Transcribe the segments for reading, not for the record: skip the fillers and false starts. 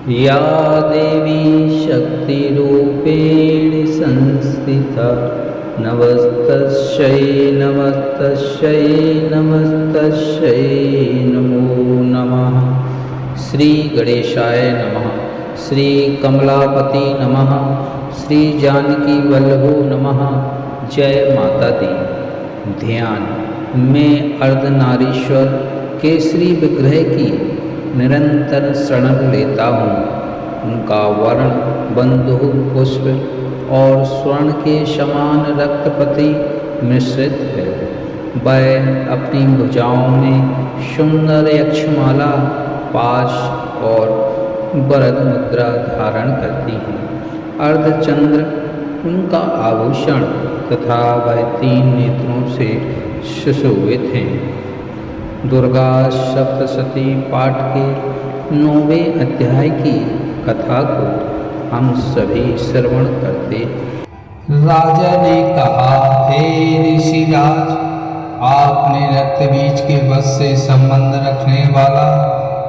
या देवी शक्तिरूपेण संस्थिता नमस्तस्यै नमस्तस्यै नमस्तस्यै नमो नमः। श्री गणेशाय नमः। श्री कमलापति नमः। श्री जानकी वल्लभो नमः। जय माता दी। ध्यान में अर्धनारीश्वर केसरी विग्रह की निरंतर शरण लेता हूँ। उनका वर्ण बंधु पुष्प और स्वर्ण के समान रक्तपति मिश्रित है। वह अपनी भुजाओं में सुंदर यक्षमाला पाश और वरद मुद्रा धारण करती है। अर्धचंद्र उनका आभूषण तथा वह 3 नेत्रों से सुशोभित हैं। दुर्गा सप्तशती पाठ के 9वें अध्याय की कथा को हम सभी श्रवण करते। राजा ने कहा, हे ऋषिराज, आपने रक्त बीज के वश से संबंध रखने वाला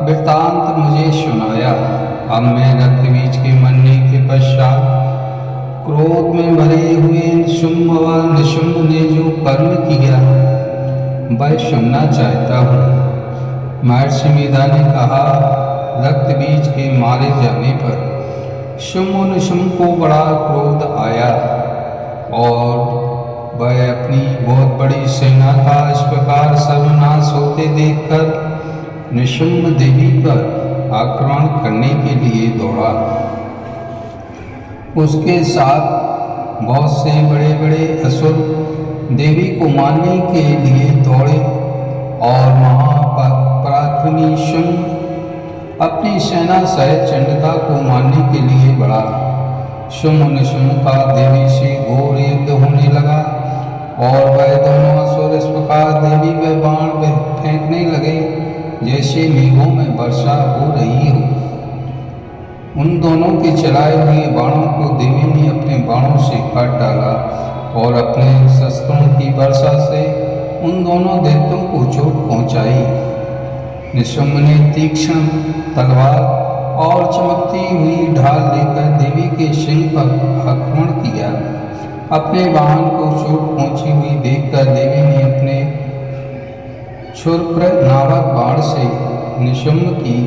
वृत्तांत मुझे सुनाया। अब मैं रक्त बीज के मरने के पश्चात क्रोध में भरे हुए शुंभ व निशुंभ ने जो कर्म किया वह सुनना चाहता हूँ। महर्षि मेधा ने कहा, रक्त बीज के मारे जाने पर शुंभ निशुंभ को बड़ा क्रोध आया और वह अपनी बहुत बड़ी सेना का इस प्रकार सर्वनाश होते देखकर निशुंभ देवी पर आक्रमण करने के लिए दौड़ा। उसके साथ बहुत से बड़े बड़े असुर देवी को मारने के लिए दौड़े और महापराक्रमी शुंभ अपनी सेना सहित चंडिका को मारने के लिए बढ़ा। शुंभ निशुंभ का देवी से घोर युद्ध होने लगा और वह दोनों असुर इस प्रकार देवी पर बाण फेंकने लगे जैसे मेघों में वर्षा हो रही हो। उन दोनों के चलाए हुए बाणों को देवी ने अपने बाणों से काट डाला और अपने शस्त्रों की वर्षा से उन दोनों दैत्यों को चोट पहुंचाई। निशुंभ ने तीक्ष्ण तलवार और चमकती हुई ढाल लेकर देवी के सिंह पर आक्रमण किया। अपने वाहन को चोट पहुंची हुई देखकर देवी ने अपने क्षुरप्र नामक बाण से निशुंभ की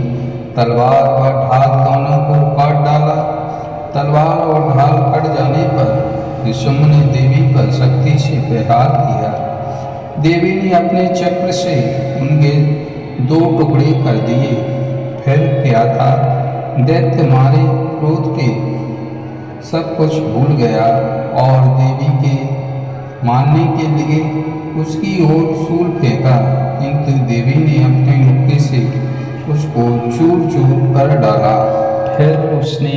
तलवार व ढाल दोनों को काट डाला। तलवार और ढाल कट जाने पर निशुंभ ने देवी पर शक्ति से प्रहार किया। देवी ने अपने चक्र से उनके 2 टुकड़े कर दिए। फिर क्या था, दैत्य मारे क्रोध के सब कुछ भूल गया और देवी के मारने के लिए उसकी ओर शूल फेंका, किंतु देवी ने अपने मुक्के से उसको चूर चूर कर डाला। फिर उसने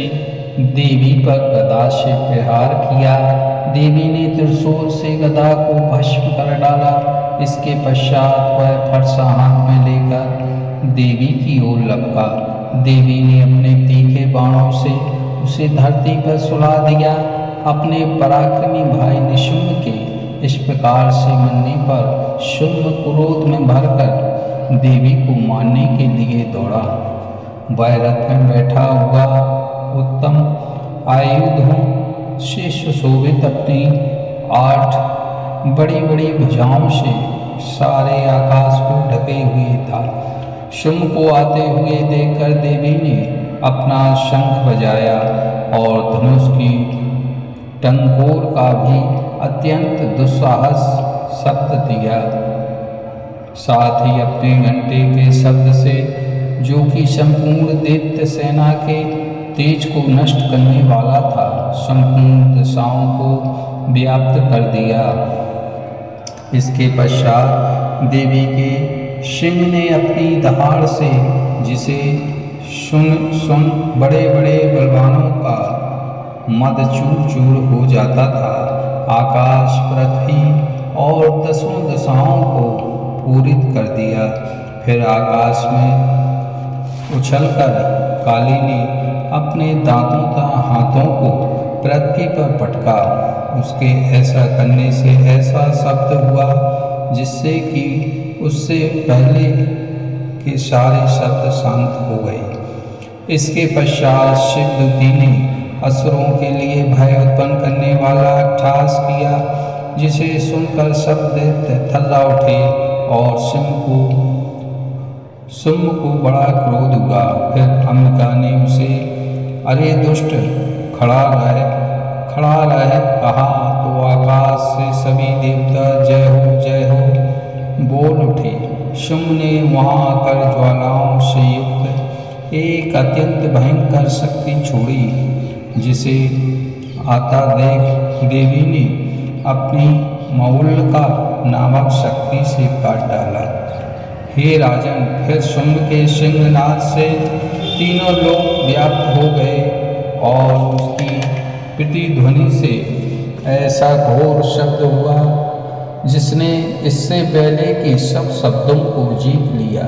देवी पर गदा से प्रहार किया। देवी ने त्रिशूल से गदा को भस्म कर डाला। इसके पश्चात वह फरसा हाथ में लेकर देवी की ओर लपका। देवी ने अपने तीखे बाणों से उसे धरती पर सुला दिया। अपने पराक्रमी भाई निशुंभ के इस प्रकार से मरने पर शुंभ क्रोध में भरकर देवी को मारने के लिए दौड़ा। वह रथ में बैठा हुआ उत्तम आयुधों से सुशोभित अपनी 8 बड़ी बड़ी भुजाओं से सारे आकाश को ढके हुए था। शुंभ को आते हुए देखकर देवी ने अपना शंख बजाया और धनुष की टंकोर का भी अत्यंत दुस्साहस शब्द दिया। साथ ही अपने घंटे के शब्द से, जो कि संपूर्ण दैत्य सेना के तेज को नष्ट करने वाला था, संपूर्ण दिशाओं को व्याप्त कर दिया। इसके पश्चात देवी के सिंह ने अपनी दहाड़ से, जिसे सुन बड़े बड़े बलवानों का मद चूर चूर हो जाता था, आकाश, पृथ्वी और 10 दिशाओं को पूरित कर दिया। फिर आकाश में उछलकर काली ने अपने दांतों तथा हाथों को पृथ्वी पर पटका। उसके ऐसा करने से ऐसा शब्द हुआ जिससे कि उससे पहले के सारे शब्द शांत हो गए। इसके पश्चात शिवदूती ने असुरों के लिए भय उत्पन्न करने वाला अट्टहास किया, जिसे सुनकर सब दैत्य थर्रा उठे और शुंभ को बड़ा क्रोध हुआ। फिर अंबिका ने उसे अरे दुष्ट खड़ा रह कहा तो आकाश से सभी देवता जय हो बोल उठे। शुंभ ने वहां आकर ज्वालाओं से युक्त एक अत्यंत भयंकर शक्ति छोड़ी, जिसे आता देख देवी ने अपनी मौलिका नामक शक्ति से काट डाला। हे राजन, फिर शुंभ के सिंहनाद से तीनों लोग व्याप्त हो गए और उसकी प्रतिध्वनि से ऐसा घोर शब्द हुआ जिसने इससे पहले के सब शब्दों को जीत लिया।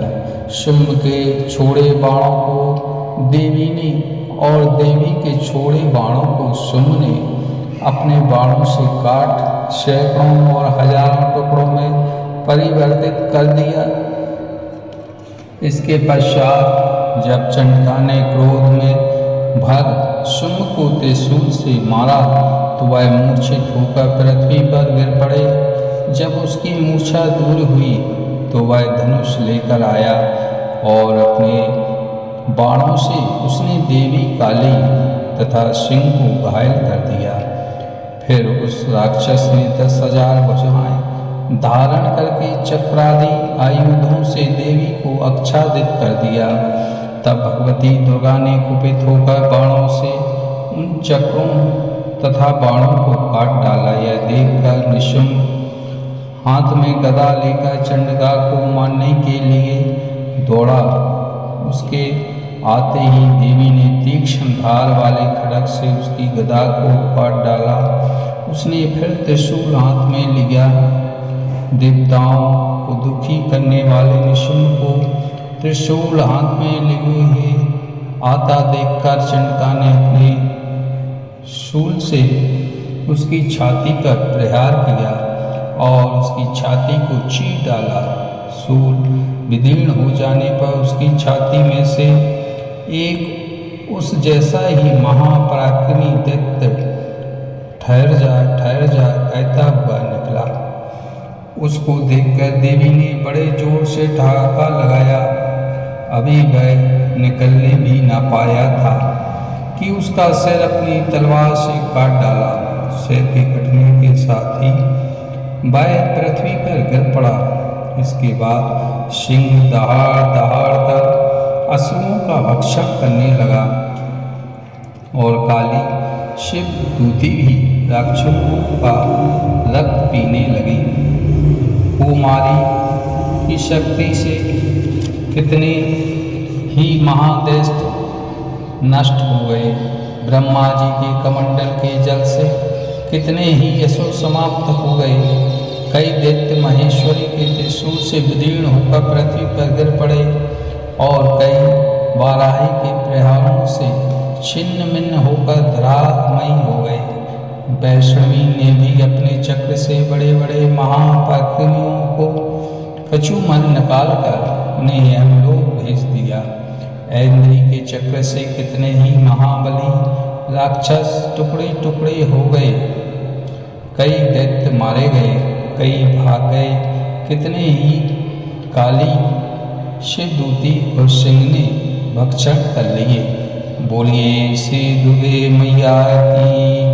शुंभ के छोड़े बाणों को देवी ने और देवी के छोड़े बाणों को शुंभ ने अपने बाणों से काट सैकड़ों और हजारों टुकड़ों में परिवर्तित कर दिया। इसके पश्चात जब चंडिका ने क्रोध में भर शुंभ को त्रिशूल से मारा तो वह मूर्छित होकर पृथ्वी पर गिर पड़े। जब उसकी मूर्छा दूर हुई तो वह धनुष लेकर आया और अपने बाणों से उसने देवी काली तथा सिंह को घायल कर दिया। फिर उस राक्षस ने 10,000 भुजाएं धारण करके चक्रादि आयुधों से देवी को आच्छादित कर दिया। तब भगवती दुर्गा ने कुपित होकर बाणों से उन चक्रों तथा बाणों को काट डाला। यह देखकर निशुंभ हाथ में गदा लेकर चंडिका को मारने के लिए दौड़ा। उसके आते ही देवी ने तीक्ष्ण धार वाले खड्ग से उसकी गदा को काट डाला। उसने फिर त्रिशूल हाथ में लिया। देवताओं को दुखी करने वाले निशुंभ को त्रिशूल हाथ में लिए हुए आता देखकर चंडिका ने अपने शूल से उसकी छाती पर प्रहार किया और उसकी छाती को चीर डाला। शूल विदीर्ण हो जाने पर उसकी छाती में से एक उस जैसा ही महापराक्रमी दैत्य ठहर जा कहता हुआ निकला। उसको देखकर देवी ने बड़े जोर से ठहाका लगाया। अभी वह निकलने भी ना पाया था कि उसका सिर अपनी तलवार से काट डाला। सिर के कटने के साथ ही वह पृथ्वी पर गिर पड़ा। इसके बाद सिंह दहाड़ कर असुरों का भक्षण करने लगा और काली शिवदूती भी राक्षसों का रक्त पीने लगी। कुमारी की शक्ति से कितने ही महादैत्य नष्ट हो गए। ब्रह्मा जी के कमंडल के जल से कितने ही असुर समाप्त हो गए। कई दैत्य महेश्वरी के त्रिशूल से विदीर्ण होकर पृथ्वी पर गिर पड़े और कई वाराही के प्रहारों से छिन्न मिन्न होकर धरामयी हो गए। वैष्णवी ने भी अपने चक्र से बड़े बड़े महापराक्रमियों को कछुमन निकालकर उन्हें यमलोक भेज दिया। ऐन्द्री के चक्र से कितने ही महाबली राक्षस टुकड़े टुकड़े हो गए। कई दैत्य मारे गए, कई भाग गए। कितने ही काली शिवदूती और सिंह ने भक्षण कर लिए। बोलिए श्री दुर्गे मैया की